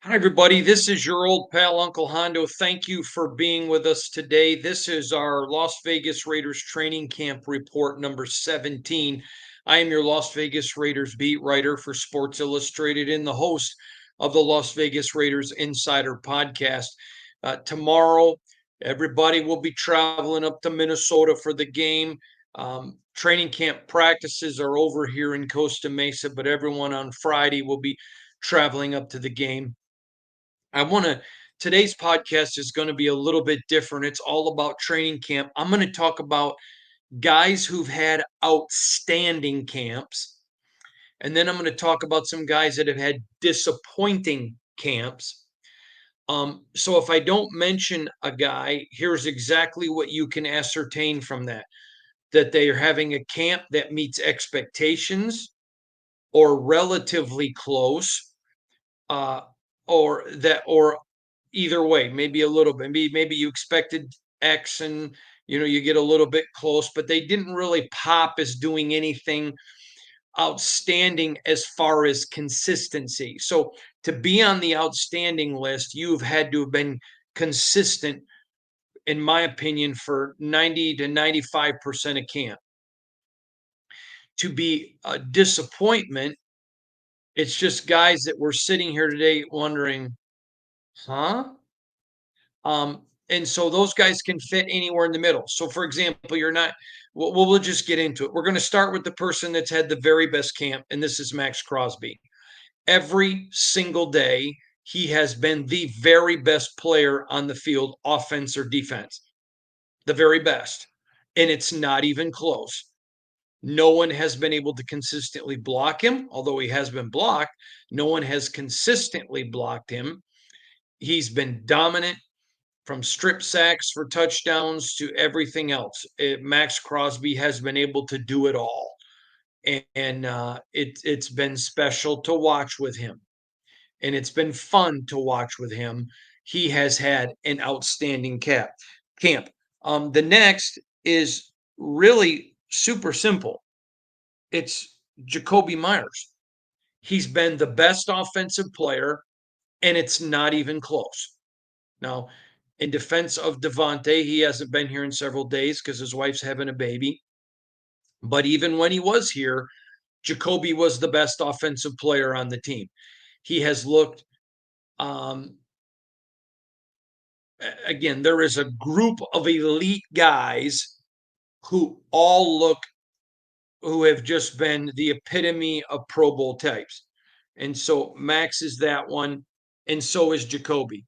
Hi, everybody. This is your old pal, Uncle Hondo. Thank you for being with us today. This is our Las Vegas Raiders training camp report number 17. I am your Las Vegas Raiders beat writer for Sports Illustrated and the host of the Las Vegas Raiders Insider podcast. Tomorrow, everybody will be traveling up to Minnesota for the game. Training camp practices are over here in Costa Mesa, but everyone on Friday will be traveling up to the game. I want to Today's podcast is going to be a little bit different. It's all about training camp. I'm going to talk about guys who've had outstanding camps, and then I'm going to talk about some guys that have had disappointing camps. So if I don't mention a guy, here's exactly what you can ascertain from that they are having a camp that meets expectations or relatively close, uh, or either way, maybe a little bit. Maybe you expected X and you get a little bit close, but they didn't really pop as doing anything outstanding as far as consistency. So to be on the outstanding list, you've had to have been consistent, in my opinion, for 90 to 95% of camp. To be a disappointment, it's just guys that were sitting here today wondering, huh? And so those guys can fit anywhere in the middle. So, for example, you're not. We'll just get into it. We're going to start with the person that's had the very best camp, and this is Max Crosby. Every single day, he has been the very best player on the field, offense or defense, the very best, and it's not even close. No one has been able to consistently block him, although he has been blocked. No one has consistently blocked him. He's been dominant from strip sacks for touchdowns to everything else. Max Crosby has been able to do it all, and it's been special to watch with him, and it's been fun to watch with him. He has had an outstanding camp. The next is really super simple. It's Jakobi Meyers. He's been the best offensive player, and it's not even close. Now, in defense of Devontae, he hasn't been here in several days because his wife's having a baby. But even when he was here, Jakobi was the best offensive player on the team. He has looked, um, again, there is a group of elite guys who all look, who have just been the epitome of Pro Bowl types. And so Max is that one, and so is Jakobi.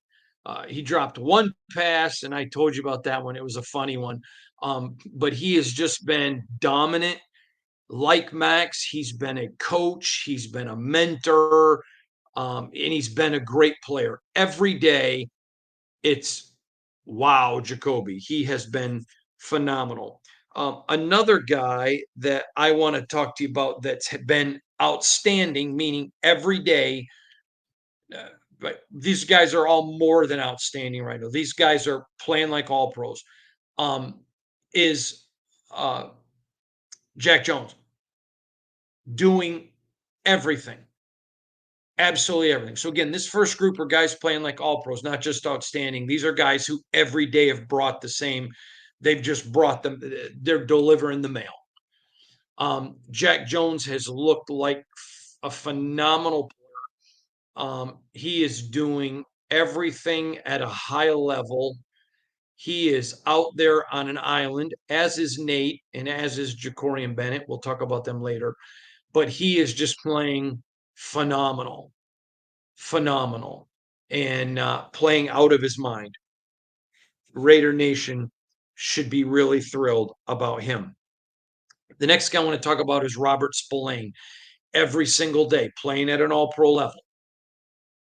He dropped one pass, and I told you about that one. It was a funny one. But he has just been dominant. Like Max, he's been a coach, he's been a mentor, and he's been a great player. Every day, it's wow, Jakobi. He has been phenomenal. Another guy that I want to talk to you about that's been outstanding, meaning every day, but these guys are all more than outstanding right now. These guys are playing like all pros. Um, is uh, Jack Jones doing everything, absolutely everything. So again, this first group are guys playing like all pros, not just outstanding. These are guys who every day have brought the same. They've just brought them. They're delivering the mail. Jack Jones has looked like a phenomenal. He is doing everything at a high level. He is out there on an island, as is Nate and as is Jakorian Bennett. We'll talk about them later. But he is just playing phenomenal, phenomenal, and playing out of his mind. Raider Nation should be really thrilled about him. The next guy I want to talk about is Robert Spillane. Every single day, playing at an all pro level.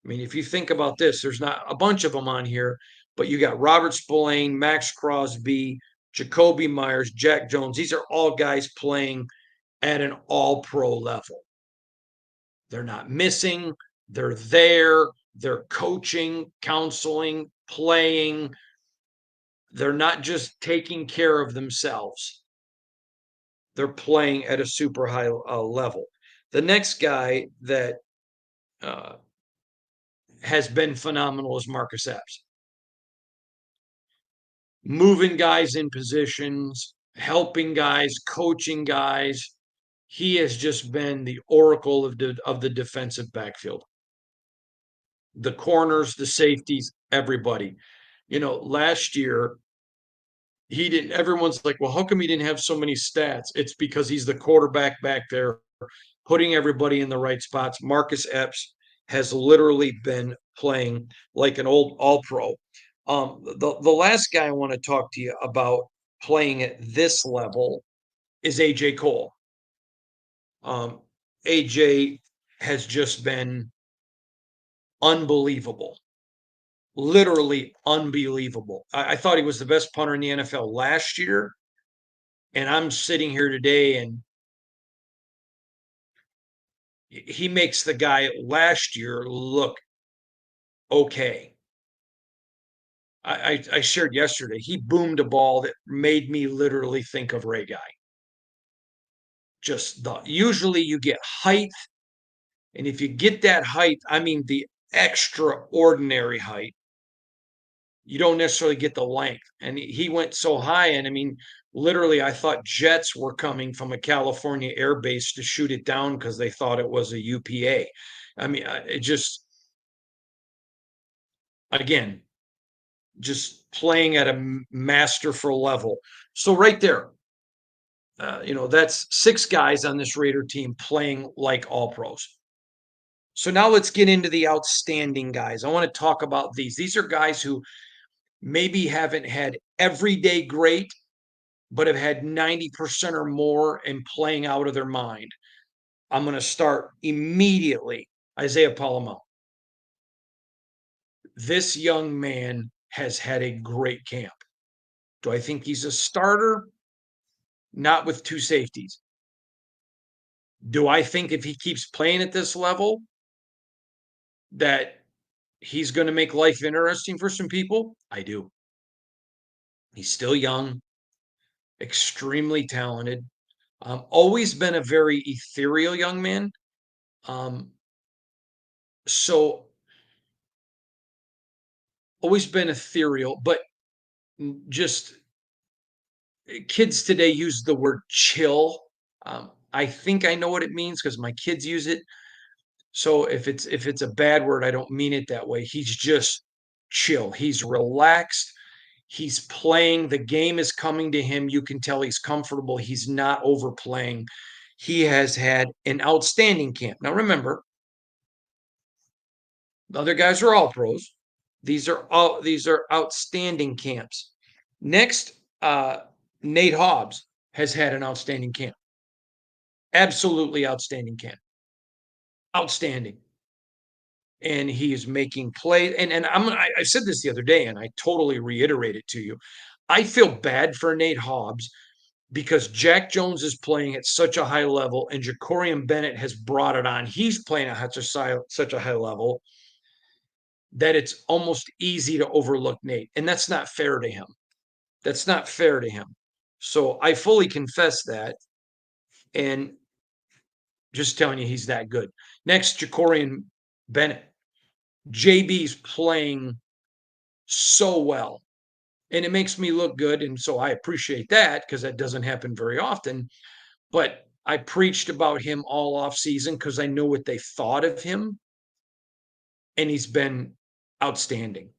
I mean, if you think about this, there's not a bunch of them on here, but you got Robert Spillane, Max Crosby, Jakobi Meyers, Jack Jones. These are all guys playing at an all pro level. They're not missing, they're there, they're coaching, counseling, playing. They're not just taking care of themselves, they're playing at a super high level. The next guy that uh, has been phenomenal is Marcus Epps. Moving guys in positions, helping guys, coaching guys. He has just been the oracle of the defensive backfield. The corners, the safeties, everybody. Last year he didn't. Everyone's like, well, how come he didn't have so many stats? It's because he's the quarterback back there, putting everybody in the right spots. Marcus Epps has literally been playing like an old All-Pro. The last guy I want to talk to you about playing at this level is AJ Cole. AJ has just been unbelievable, literally unbelievable. I thought he was the best punter in the NFL last year, and I'm sitting here today and he makes the guy last year look okay. I shared yesterday. He boomed a ball that made me literally think of Ray Guy. Usually you get height, and if you get that height, I mean the extraordinary height, you don't necessarily get the length. And he went so high, and I mean, literally, I thought jets were coming from a California air base to shoot it down because they thought it was a UPA. I mean, it just, again, just playing at a masterful level. So right there, that's 6 guys on this Raider team playing like all pros. So now let's get into the outstanding guys. I want to talk about these. These are guys who maybe haven't had everyday great, but have had 90% or more and playing out of their mind. I'm going to start immediately. Isaiah Palomar. This young man has had a great camp. Do I think he's a starter? Not with 2 safeties. Do I think if he keeps playing at this level that he's going to make life interesting for some people? I do. He's still young, extremely talented, always been a very ethereal young man. So always been ethereal, but just kids today use the word chill. I think I know what it means because my kids use it. So if it's a bad word, I don't mean it that way. He's just chill. He's relaxed. He's playing. The game is coming to him. You can tell he's comfortable. He's not overplaying. He has had an outstanding camp. Now remember, the other guys are all pros. These are outstanding camps. Next, Nate Hobbs has had an outstanding camp. Absolutely outstanding camp. Outstanding. And he is making plays. And I said this the other day, and I totally reiterate it to you. I feel bad for Nate Hobbs because Jack Jones is playing at such a high level, and Jakorian Bennett has brought it on. He's playing at such a high level that it's almost easy to overlook Nate. And that's not fair to him. That's not fair to him. So I fully confess that. And just telling you, he's that good. Next, Jakorian Bennett. JB's playing so well, and it makes me look good. And so I appreciate that because that doesn't happen very often. But I preached about him all off season because I know what they thought of him, and he's been outstanding.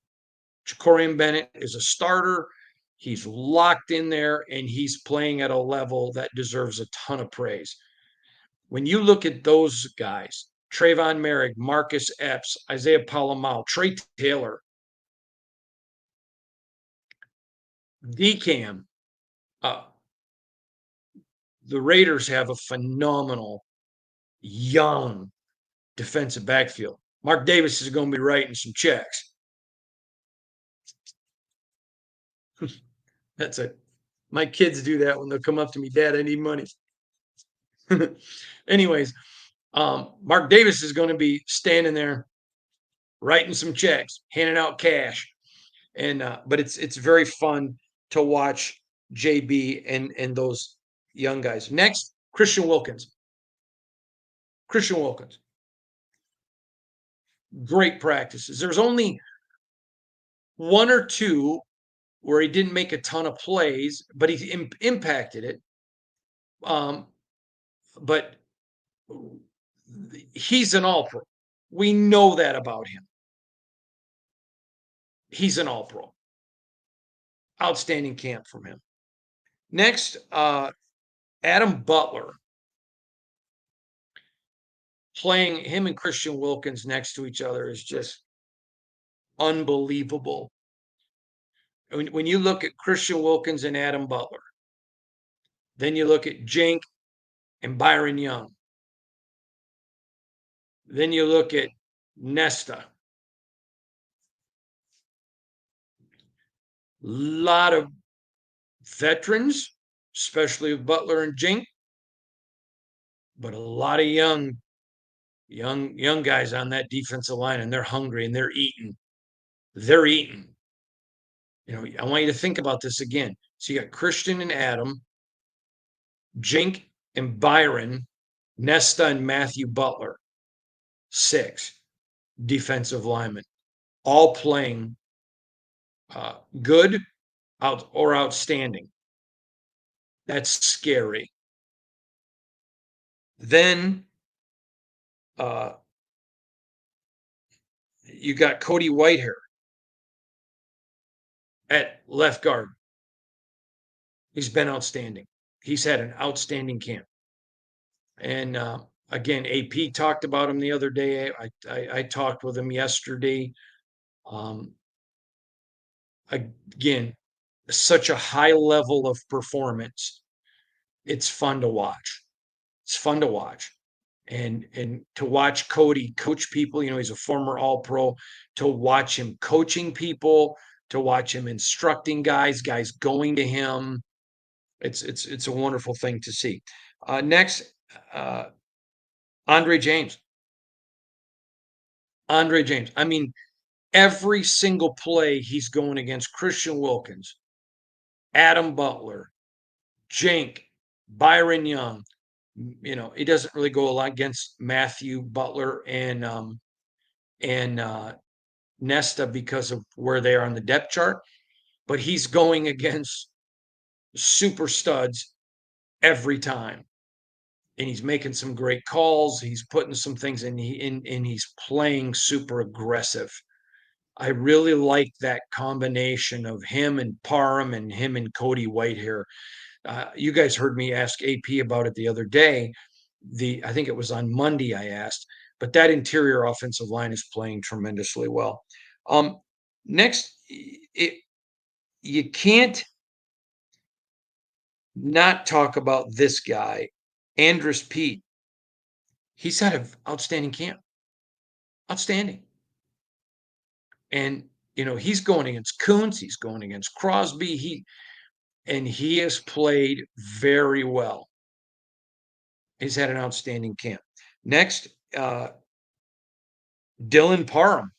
Jakorian Bennett is a starter. He's locked in there, and he's playing at a level that deserves a ton of praise. When you look at those guys, Trayvon Merrick, Marcus Epps, Isaiah Palomar, Trey Taylor, DCAM, the Raiders have a phenomenal young defensive backfield. Mark Davis is going to be writing some checks. That's it. My kids do that when they'll come up to me, Dad, I need money. Anyways, Mark Davis is going to be standing there writing some checks, handing out cash. And but it's very fun to watch JB and those young guys. Next, Christian Wilkins. Christian Wilkins. Great practices. There's only one or two where he didn't make a ton of plays, but he impacted it. Um, but he's an all pro. We know that about him. He's an all pro. Outstanding camp from him. Next, Adam Butler. Playing him and Christian Wilkins next to each other is just unbelievable. When you look at Christian Wilkins and Adam Butler, then you look at Jink and Byron Young. Then you look at Nesta. A lot of veterans, especially Butler and Jink, but a lot of young guys on that defensive line, and they're hungry and they're eating. They're eating. I want you to think about this again. So you got Christian and Adam, Jink and Byron, Nesta and Matthew Butler, 6 defensive linemen, all playing good or outstanding. That's scary. Then you got Cody Whitehair at left guard. He's been outstanding. He's had an outstanding camp. And again, AP talked about him the other day. I talked with him yesterday. Again, such a high level of performance. It's fun to watch. It's fun to watch. And to watch Cody coach people, he's a former All-Pro, to watch him coaching people, to watch him instructing guys going to him. It's a wonderful thing to see. Next, Andre James. Andre James. I mean, every single play he's going against Christian Wilkins, Adam Butler, Jink, Byron Young. He doesn't really go a lot against Matthew Butler and Nesta because of where they are on the depth chart, but he's going against super studs every time. And he's making some great calls. He's putting some things in, and he's playing super aggressive. I really like that combination of him and Parum and him and Cody Whitehair. You guys heard me ask AP about it the other day. I think it was on Monday I asked, but that interior offensive line is playing tremendously well. Next, you can't not talk about this guy, Andrus Peat. He's had an outstanding camp. Outstanding. And he's going against Coons, he's going against Crosby. He has played very well. He's had an outstanding camp. Next, Dylan Parum.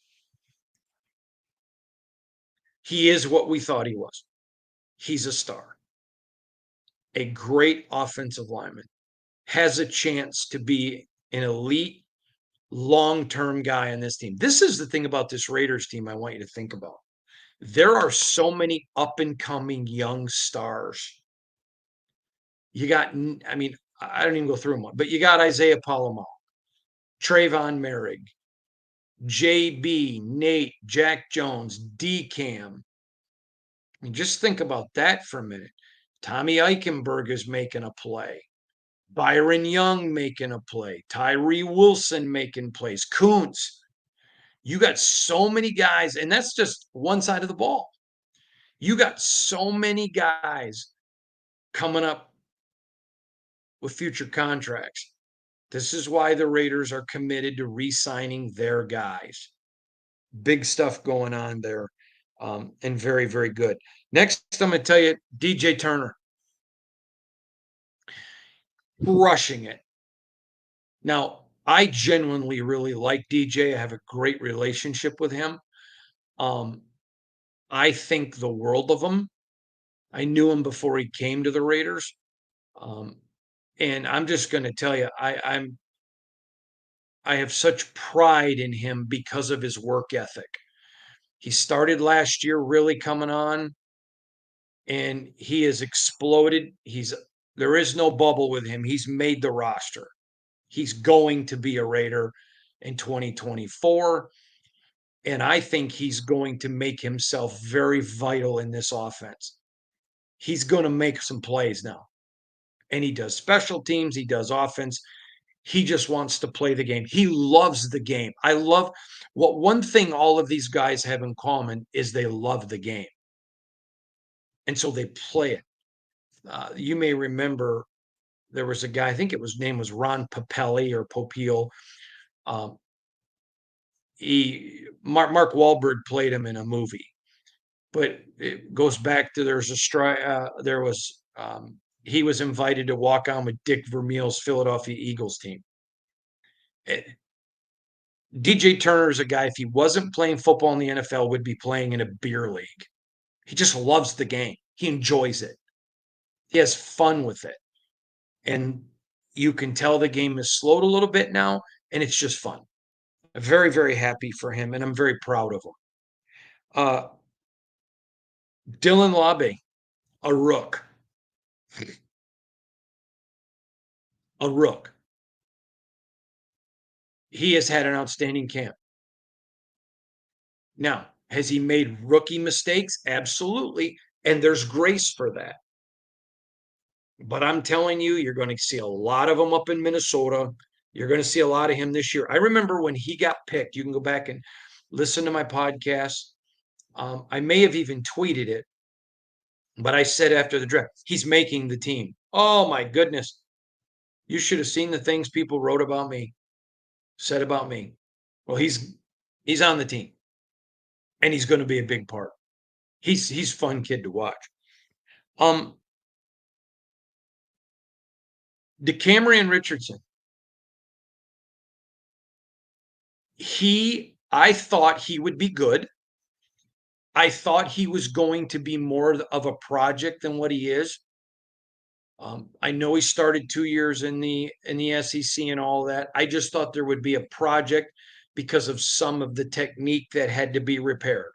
He is what we thought he was. He's a star. A great offensive lineman. Has a chance to be an elite long-term guy on this team. This is the thing about this Raiders team I want you to think about. There are so many up-and-coming young stars. You got, I mean, I don't even go through them, but you got Isaiah Palomar, Trayvon Merrick, JB, Nate, Jack Jones, DCAM. I mean, just think about that for a minute. Tommy Eichenberg is making a play. Byron Young making a play. Tyree Wilson making plays. Coons. You got so many guys, and that's just one side of the ball. You got so many guys coming up with future contracts. This is why the Raiders are committed to re-signing their guys. Big stuff going on there, and very, very good. Next, I'm going to tell you, DJ Turner. Crushing it. Now, I genuinely really like DJ. I have a great relationship with him. I think the world of him. I knew him before he came to the Raiders. And I'm just going to tell you, I have such pride in him because of his work ethic. He started last year really coming on, and he has exploded. There is no bubble with him. He's made the roster. He's going to be a Raider in 2024. And I think he's going to make himself very vital in this offense. He's going to make some plays now. And he does special teams, he does offense. He just wants to play the game. He loves the game. I love what one thing all of these guys have in common is they love the game. And so they play it. You may remember there was a guy, I think his name was Ron Papelli or Popeil. Um, Mark Wahlberg played him in a movie, but it goes back to he was invited to walk on with Dick Vermeil's Philadelphia Eagles team. DJ Turner is a guy, if he wasn't playing football in the NFL, would be playing in a beer league. He just loves the game. He enjoys it. He has fun with it. And you can tell the game is slowed a little bit now, and it's just fun. I'm very, very happy for him, and I'm very proud of him. Uh, Dylan Labe, a rook. A rook. He has had an outstanding camp. Now, has he made rookie mistakes? Absolutely. And there's grace for that. But I'm telling you, you're going to see a lot of them up in Minnesota. You're going to see a lot of him this year. I remember when he got picked. You can go back and listen to my podcast. I may have even tweeted it, but I said after the draft, he's making the team. Oh my goodness. You should have seen the things people wrote about me, said about me. Well, he's on the team, and he's going to be a big part. He's fun kid to watch. Jakorian Richardson. I thought he would be good. I thought he was going to be more of a project than what he is. I know he started 2 years in the SEC and all that. I just thought there would be a project because of some of the technique that had to be repaired.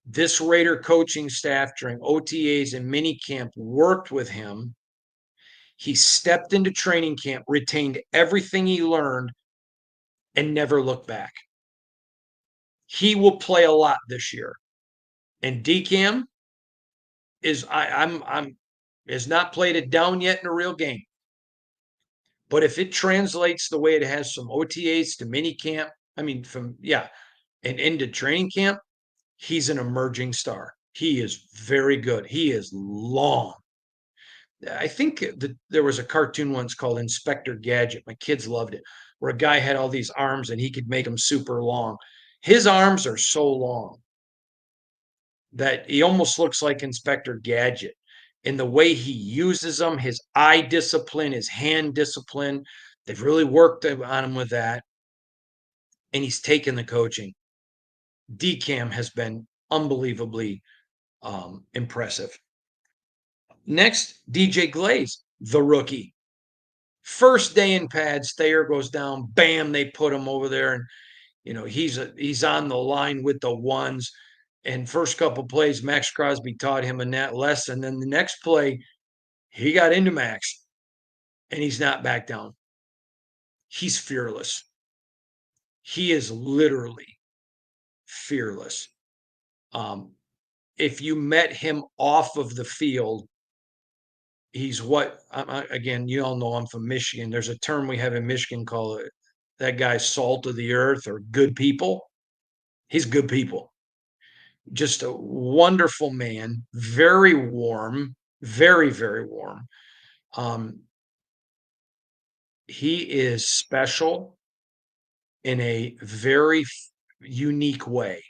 This Raider coaching staff during OTAs and minicamp worked with him. He stepped into training camp, retained everything he learned, and never looked back. He will play a lot this year. And DCAM has not played it down yet in a real game. But if it translates the way it has from OTAs to minicamp, and into training camp, he's an emerging star. He is very good. He is long. I think there was a cartoon once called Inspector Gadget. My kids loved it, where a guy had all these arms and he could make them super long. His arms are so long that he almost looks like Inspector Gadget. In the way he uses them, his eye discipline, his hand discipline, they've really worked on him with that. And he's taken the coaching. DCAM has been unbelievably impressive. Next, DJ Glaze, the rookie. First day in pads, Thayer goes down. Bam, they put him over there, and he's on the line with the ones. And first couple plays, Max Crosby taught him a net lesson. Then the next play, he got into Max, and he's not back down. He's fearless. He is literally fearless. If you met him off of the field, he's again, you all know I'm from Michigan. There's a term we have in Michigan called that guy's salt of the earth or good people. He's good people. Just a wonderful man, very warm, very, very warm. He is special in a very unique way.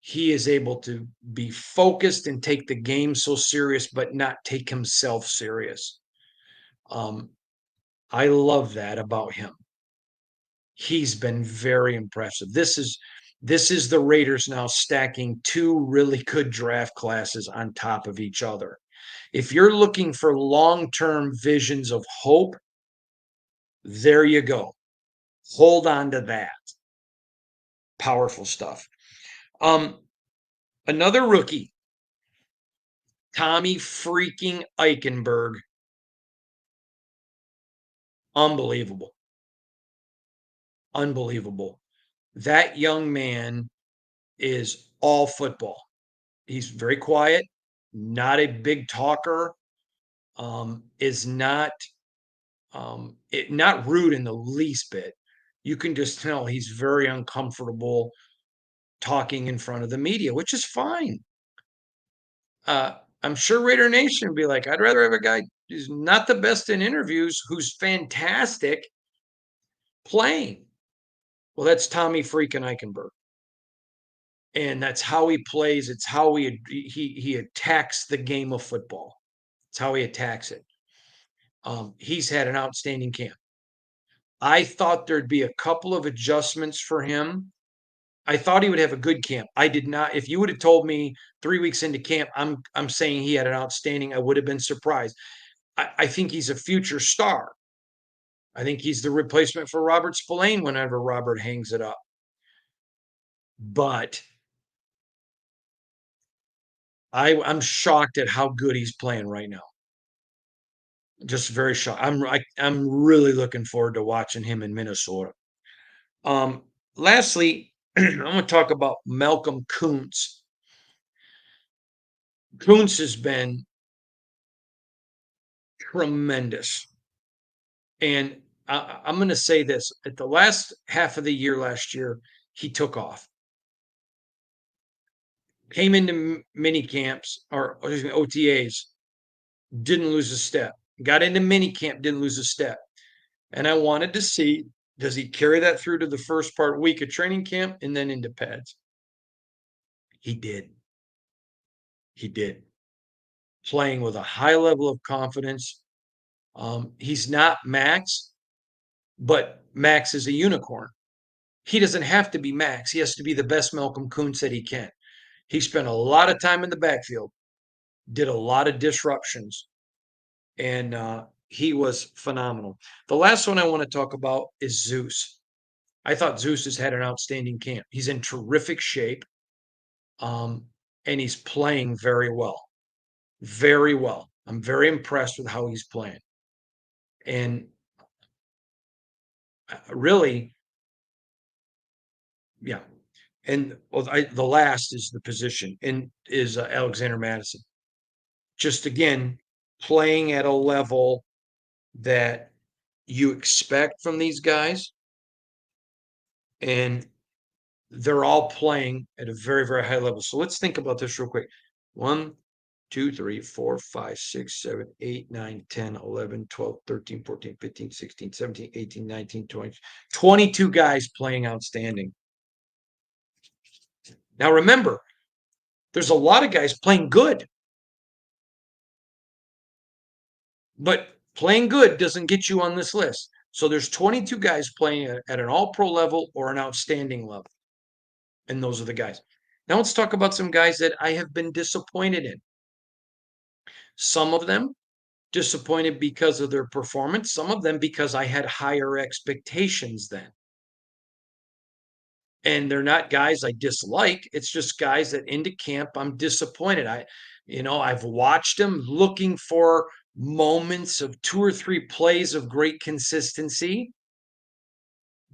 He is able to be focused and take the game so serious, but not take himself serious. I love that about him. He's been very impressive. This is the Raiders now stacking two really good draft classes on top of each other. If you're looking for long-term visions of hope, there you go. Hold on to that. Powerful stuff. Um, Another rookie, Tommy freaking Eichenberg. Unbelievable. Unbelievable. That young man is all football. He's very quiet, not a big talker, is not rude in the least bit. You can just tell he's very uncomfortable talking in front of the media, which is fine. I'm sure Raider Nation would be like, I'd rather have a guy who's not the best in interviews, who's fantastic playing. Well, that's Tommy freaking Eichenberg. And that's how he plays. It's how he attacks the game of football. It's how he attacks it. He's had an outstanding camp. I thought there'd be a couple of adjustments for him. I thought he would have a good camp. I did not. If you would have told me 3 weeks into camp, I'm saying he had an outstanding, I would have been surprised. I think he's a future star. I think he's the replacement for Robert Spillane whenever Robert hangs it up. But I'm shocked at how good he's playing right now. Just very shocked. I'm really looking forward to watching him in Minnesota. Lastly, I'm going to talk about Malcolm Kuntz. Kuntz has been tremendous. And I'm going to say this at the last half of the year last year, he took off. Came into mini camps or OTAs, didn't lose a step. Got into mini camp, didn't lose a step. And I wanted to see, does he carry that through to the first week of training camp and then into pads? He did. He did. Playing with a high level of confidence. He's not Max, but Max is a unicorn. He doesn't have to be Max. He has to be the best Malcolm Kuntz that he can. He spent a lot of time in the backfield, did a lot of disruptions, and he was phenomenal. The last one I want to talk about is Zeus. I thought Zeus has had an outstanding camp. He's in terrific shape, and he's playing very well. Very well. I'm very impressed with how he's playing. And really, yeah. And the last is the position, and is Alexander Madison. Just again, playing at a level that you expect from these guys, and they're all playing at a very, very high level. So let's think about this real quick. 1, 2, 3, 4, 5, 6, 7, 8, 9, 10, 11, 12, 13, 14, 15, 16, 17, 18, 19, 20, 22 guys playing outstanding. Now remember, there's a lot of guys playing good. But playing good doesn't get you on this list. So there's 22 guys playing at an all-pro level or an outstanding level. And those are the guys. Now let's talk about some guys that I have been disappointed in. Some of them disappointed because of their performance, some of them because I had higher expectations then. And they're not guys I dislike. It's just guys that into camp I'm disappointed. I've watched them looking for moments of 2 or 3 plays of great consistency.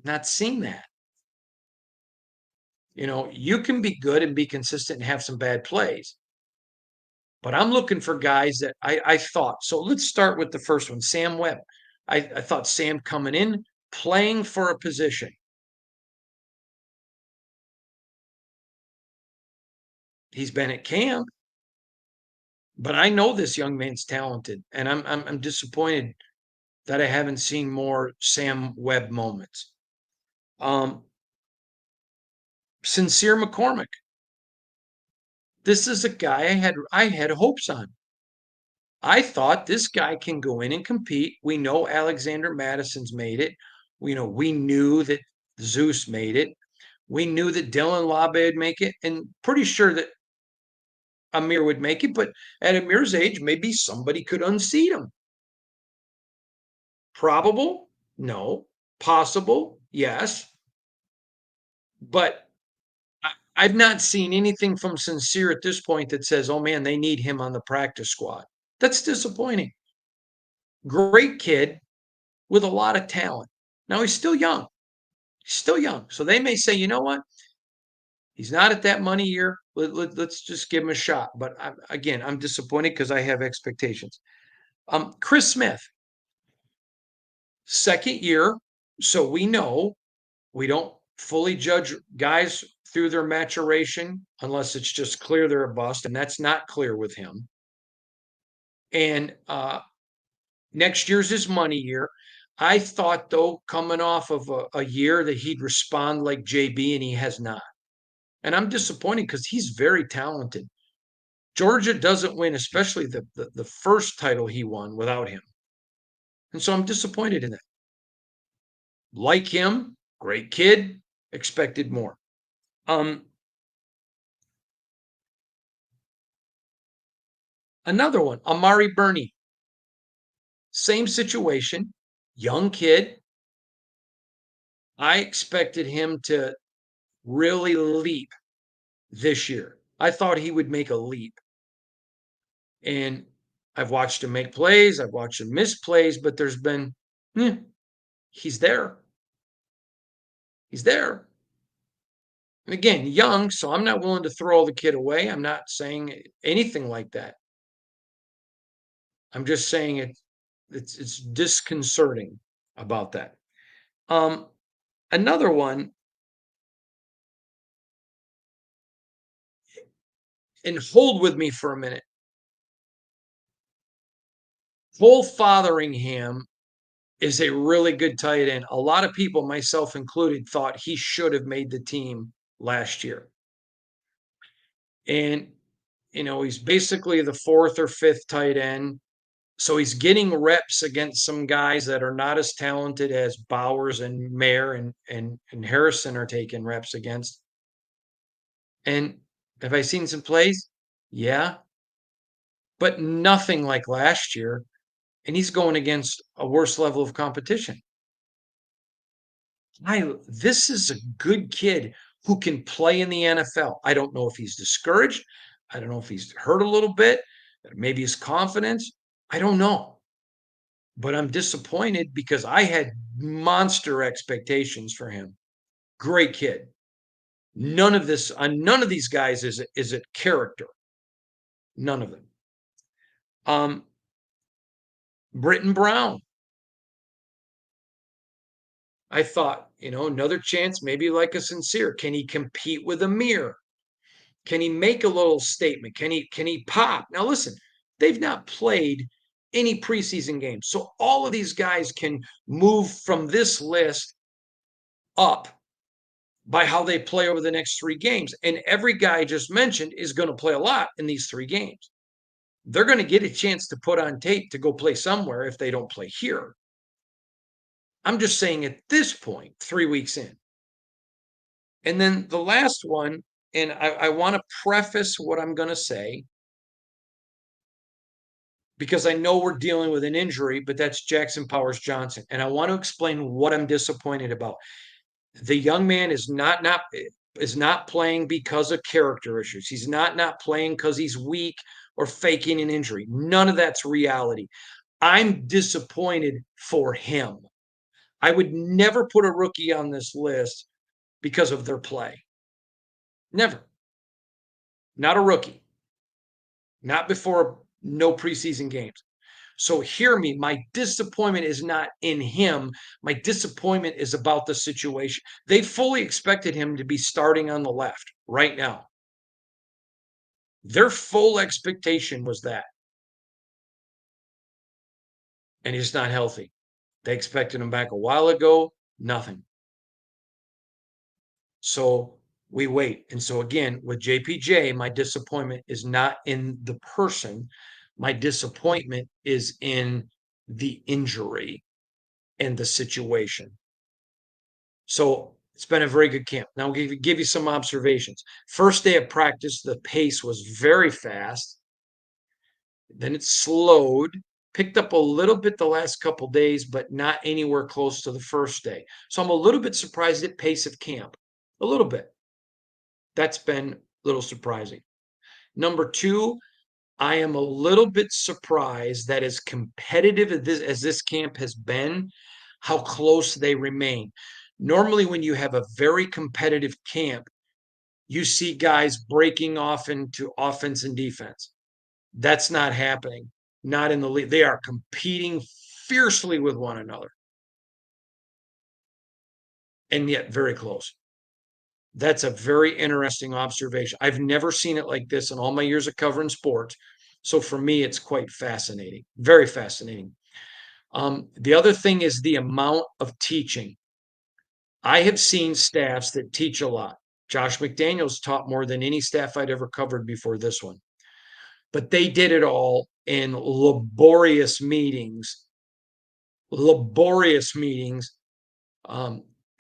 Not seeing that. You can be good and be consistent and have some bad plays. But I'm looking for guys that I thought. So let's start with the first one, Sam Webb. I thought Sam coming in, playing for a position. He's been at camp, but I know this young man's talented, and I'm disappointed that I haven't seen more Sam Webb moments. Sincere McCormick. This is a guy I had hopes on. I thought this guy can go in and compete. We know Alexander Madison's made it. We knew that Zeus made it. We knew that Dylan Labe would make it, and pretty sure that Amir would make it. But at Amir's age, maybe somebody could unseat him. Probable? No. Possible? Yes, but I've not seen anything from Sincere at this point that says, "Oh, man, they need him on the practice squad." That's disappointing. Great kid with a lot of talent. Now he's still young. He's still young. So they may say, "You know what? He's not at that money year. Let's just give him a shot." But again, I'm disappointed because I have expectations. Chris Smith, second year. So we know we don't fully judge guys through their maturation unless it's just clear they're a bust, and that's not clear with him. And next year's his money year. I thought, though, coming off of a year that he'd respond like JB, and he has not. And I'm disappointed because he's very talented. Georgia doesn't win, especially the first title he won without him. And so I'm disappointed in that. Like him, great kid, expected more. Another one, Amari Burney. Same situation, young kid. I expected him to really leap this year. I thought he would make a leap. And I've watched him make plays, I've watched him miss plays, but there's been, he's there. He's there. And again, young, so I'm not willing to throw the kid away. I'm not saying anything like that. I'm just saying it's disconcerting about that. Um, Another one, and hold with me for a minute. Cole Fotheringham is a really good tight end. A lot of people, myself included, thought he should have made the team last year. And, he's basically the fourth or fifth tight end. So he's getting reps against some guys that are not as talented as Bowers and Mayer and Harrison are taking reps against. And have I seen some plays? Yeah, but nothing like last year. And he's going against a worse level of competition. This is a good kid who can play in the NFL. I don't know if he's discouraged. I don't know if he's hurt a little bit. Maybe his confidence. I don't know. But I'm disappointed because I had monster expectations for him. Great kid. None of these guys is it character. None of them. Um, Britton Brown. I thought, another chance, maybe like a Sincere. Can he compete with Amir? Can he make a little statement? Can he pop? Now listen, they've not played any preseason games. So all of these guys can move from this list up by how they play over the next 3 games. And every guy I just mentioned is going to play a lot in these 3 games. They're going to get a chance to put on tape to go play somewhere if they don't play here. I'm just saying at this point, 3 weeks in. And then the last one, and I want to preface what I'm going to say because I know we're dealing with an injury, but that's Jackson Powers Johnson. And I want to explain what I'm disappointed about. The young man is not playing because of character issues. He's not playing because he's weak or faking an injury. None of that's reality. I'm disappointed for him. I would never put a rookie on this list because of their play. Never. Not a rookie. Not before no preseason games. So hear me, my disappointment is not in him. My disappointment is about the situation. They fully expected him to be starting on the left right now. Their full expectation was that. And he's not healthy. They expected him back a while ago, nothing. So we wait. And so again, with JPJ, my disappointment is not in the person. My disappointment is in the injury and the situation. So it's been a very good camp. Now, I'll give you some observations. First day of practice, the pace was very fast. Then it slowed, Picked up a little bit the last couple days, but not anywhere close to the first day. So I'm a little bit surprised at pace of camp. A little bit. That's been a little surprising. Number two, I am a little bit surprised that as competitive as this camp has been, how close they remain. Normally, when you have a very competitive camp, you see guys breaking off into offense and defense. That's not happening. Not in the league. They are competing fiercely with one another, and yet very close. That's a very interesting observation. I've never seen it like this in all my years of covering sports. So for me, it's quite fascinating, very fascinating. The other thing is the amount of teaching. I have seen staffs that teach a lot. Josh McDaniels taught more than any staff I'd ever covered before this one. But they did it all in laborious meetings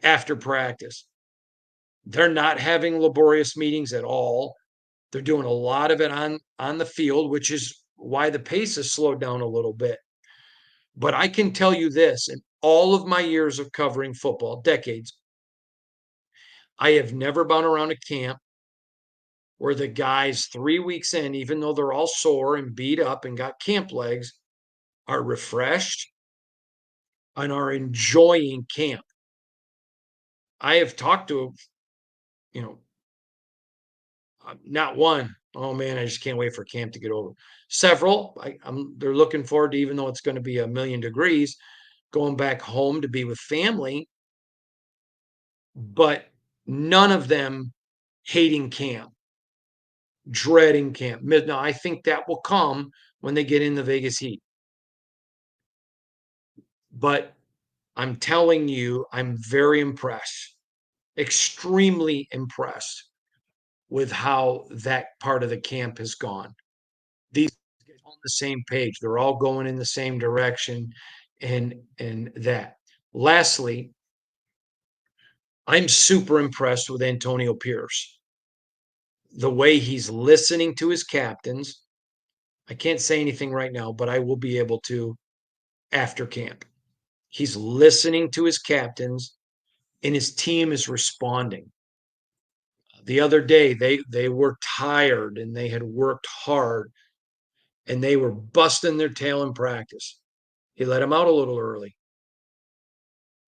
after practice. They're not having laborious meetings at all. They're doing a lot of it on the field, which is why the pace has slowed down a little bit. But I can tell you this, in all of my years of covering football, decades, I have never been around a camp where the guys 3 weeks in, even though they're all sore and beat up and got camp legs, are refreshed and are enjoying camp. I have talked to, you know, not one. Oh man, I just can't wait for camp to get over. Several, they're looking forward to, even though it's going to be a million degrees, going back home to be with family. But none of them hating camp, dreading camp. Now, I think that will come when they get in the Vegas heat. But I'm telling you, I'm very impressed, extremely impressed with how that part of the camp has gone. These guys are on the same page. They're all going in the same direction and that. Lastly, I'm super impressed with Antonio Pierce. The way he's listening to his captains. I can't say anything right now, but I will be able to after camp. He's listening to his captains and his team is responding. The other day, they were tired and they had worked hard and they were busting their tail in practice. He let them out a little early.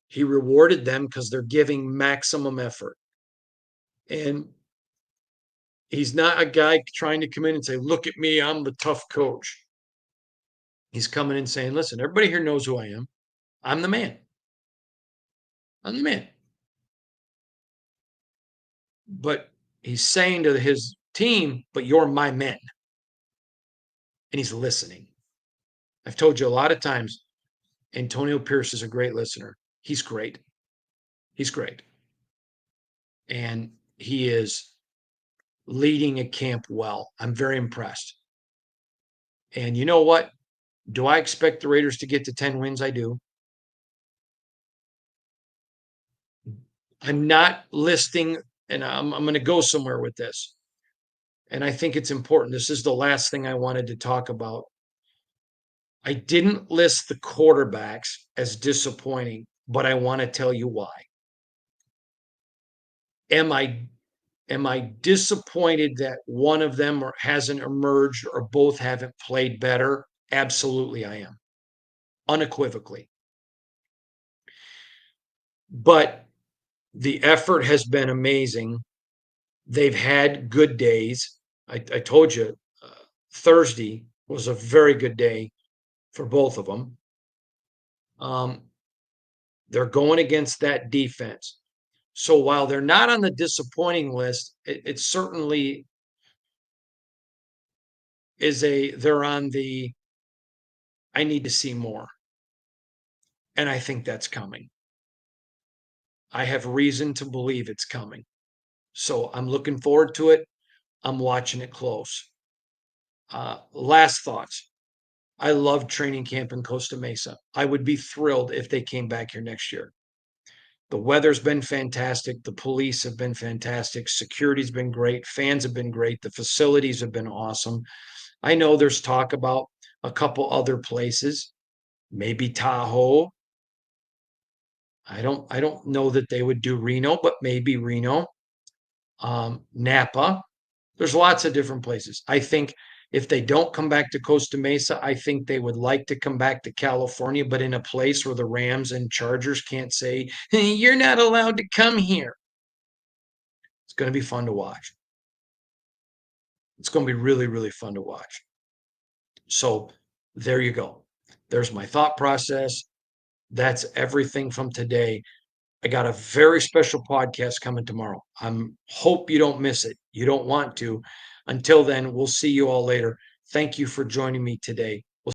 He rewarded them because they're giving maximum effort. And he's not a guy trying to come in and say, look at me, I'm the tough coach. He's coming in saying, listen, everybody here knows who I am. I'm the man. I'm the man. But he's saying to his team, but you're my men. And he's listening. I've told you a lot of times, Antonio Pierce is a great listener. He's great. He's great. And he is leading a camp well. I'm very impressed. And you know what? Do I expect the Raiders to get to 10 wins? I do. I'm not listing, and I'm going to go somewhere with this. And I think it's important. This is the last thing I wanted to talk about. I didn't list the quarterbacks as disappointing, but I want to tell you why. Am I disappointed that one of them hasn't emerged or both haven't played better? Absolutely, I am. Unequivocally. But the effort has been amazing. They've had good days. I told you Thursday was a very good day for both of them. They're going against that defense. So while they're not on the disappointing list, it certainly is they're on the I need to see more. And I think that's coming. I have reason to believe it's coming. So I'm looking forward to it. I'm watching it close. Last thoughts. I love training camp in Costa Mesa. I would be thrilled if they came back here next year. The weather's been fantastic. The police have been fantastic. Security's been great. Fans have been great. The facilities have been awesome. I know there's talk about a couple other places, maybe Tahoe. I don't know that they would do Reno, but maybe Reno, Napa. There's lots of different places. I think if they don't come back to Costa Mesa, I think they would like to come back to California, but in a place where the Rams and Chargers can't say, "Hey, you're not allowed to come here." It's going to be fun to watch. It's going to be really, really fun to watch. So there you go. There's my thought process. That's everything from today. I got a very special podcast coming tomorrow. Hope you don't miss it. You don't want to. Until then, we'll see you all later. Thank you for joining me today.